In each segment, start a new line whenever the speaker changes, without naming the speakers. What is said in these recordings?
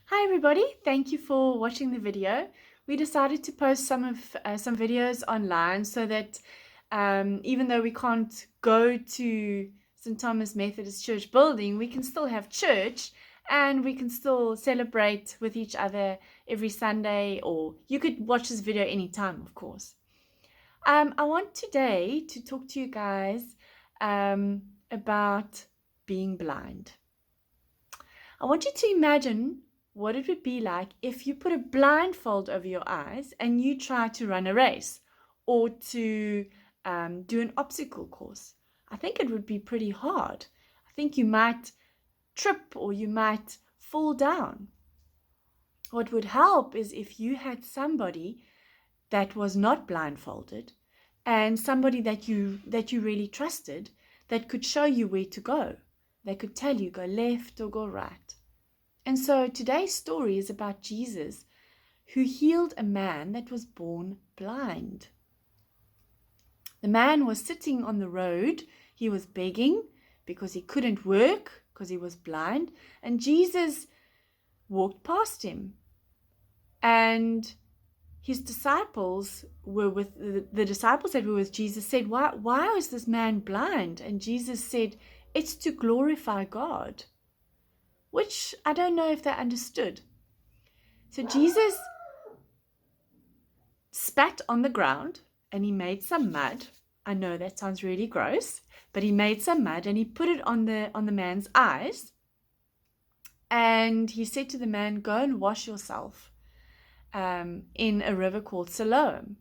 Hi everybody, thank you for watching the video. We decided to post some videos online so that even though we can't go to St. Thomas Methodist Church building, we can still have church and we can still celebrate with each other every Sunday, or you could watch this video anytime, of course. I want today to talk to you guys about being blind. I want you to imagine what it would be like if you put a blindfold over your eyes and you try to run a race or to do an obstacle course. I think it would be pretty hard. I think you might trip or you might fall down. What would help is if you had somebody that was not blindfolded and somebody that you really trusted that could show you where to go. They could tell you go left or go right. And so today's story is about Jesus, who healed a man that was born blind. The man was sitting on the road. He was begging because he couldn't work because he was blind. And Jesus walked past him. And his disciples were with the disciples that were with Jesus said, why is this man blind? And Jesus said, it's to glorify God. Which I don't know if they understood. So Jesus spat on the ground and he made some mud. I know that sounds really gross, but he made some mud and he put it on the man's eyes. And he said to the man, go and wash yourself in a river called Siloam,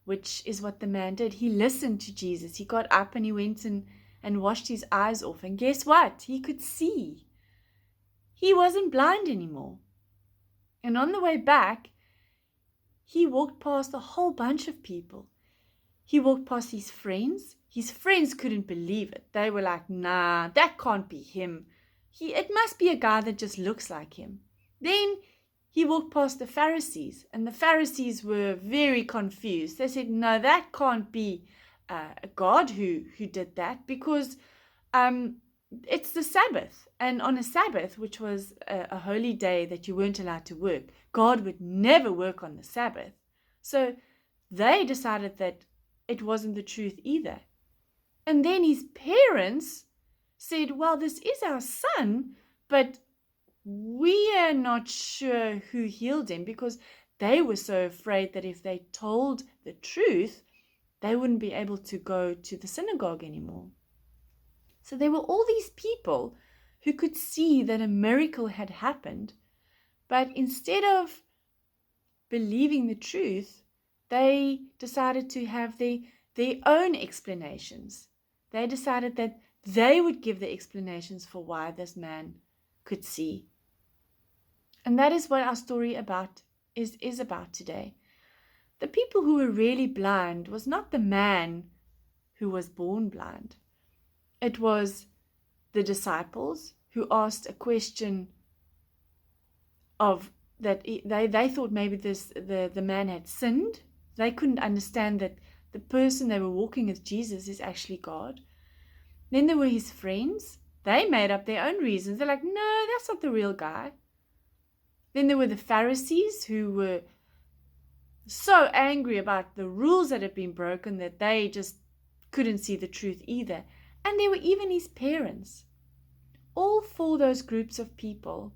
which is what the man did. He listened to Jesus. He got up and he went and washed his eyes off. And guess what? He could see. He wasn't blind anymore. And on the way back, he walked past a whole bunch of people. He walked past his friends. His friends couldn't believe it. They were like, nah, that can't be him. It must be a guy that just looks like him. Then he walked past the Pharisees, and the Pharisees were very confused. They said, no, that can't be a God who did that, because it's the Sabbath. And on a Sabbath, which was a holy day that you weren't allowed to work, God would never work on the Sabbath. So they decided that it wasn't the truth either. And then his parents said, well, this is our son, but we are not sure who healed him, because they were so afraid that if they told the truth, they wouldn't be able to go to the synagogue anymore. So there were all these people who could see that a miracle had happened, but instead of believing the truth, they decided to have their own explanations. They decided that they would give the explanations for why this man could see. And that is what our story is about today. The people who were really blind was not the man who was born blind. It was the disciples who asked a question of that they thought maybe the man had sinned. They couldn't understand that the person they were walking with, Jesus, is actually God. Then there were his friends. They made up their own reasons. They're like, no, that's not the real guy. Then there were the Pharisees who were so angry about the rules that had been broken that they just couldn't see the truth either. And there were even his parents. All four of those groups of people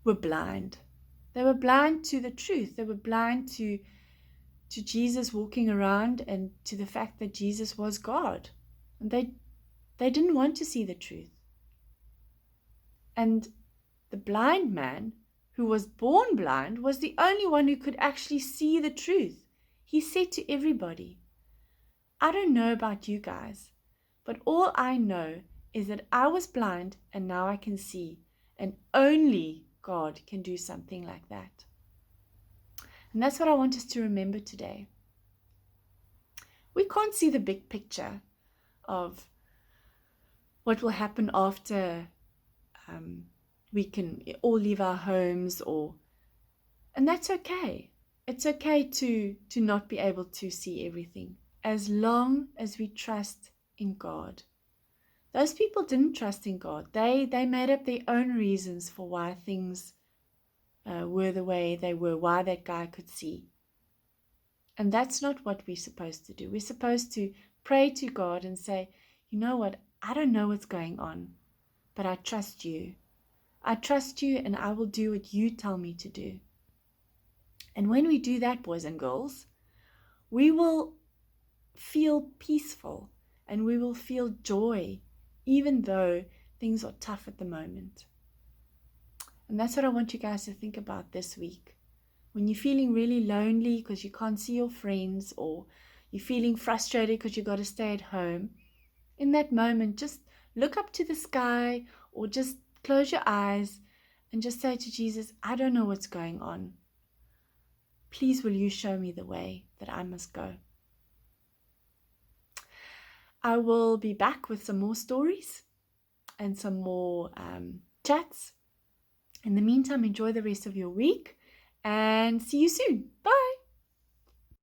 were blind. They were blind to the truth. They were blind to Jesus walking around and to the fact that Jesus was God. And they didn't want to see the truth. And the blind man, who was born blind, was the only one who could actually see the truth. He said to everybody, I don't know about you guys, but all I know is that I was blind and now I can see. And only God can do something like that. And that's what I want us to remember today. We can't see the big picture of what will happen after we can all leave our homes, and that's okay. It's okay to not be able to see everything, as long as we trust in God. Those people didn't trust in God. They made up their own reasons for why things were the way they were, why that guy could see. And that's not what we're supposed to do. We're supposed to pray to God and say, you know what, I don't know what's going on, but I trust you. I trust you, and I will do what you tell me to do. And when we do that, boys and girls, we will feel peaceful and we will feel joy, even though things are tough at the moment. And that's what I want you guys to think about this week. When you're feeling really lonely because you can't see your friends, or you're feeling frustrated because you got to stay at home, in that moment, just look up to the sky or just close your eyes and just say to Jesus, I don't know what's going on. Please, will you show me the way that I must go? I will be back with some more stories and some more chats. In the meantime, enjoy the rest of your week and see you soon. Bye.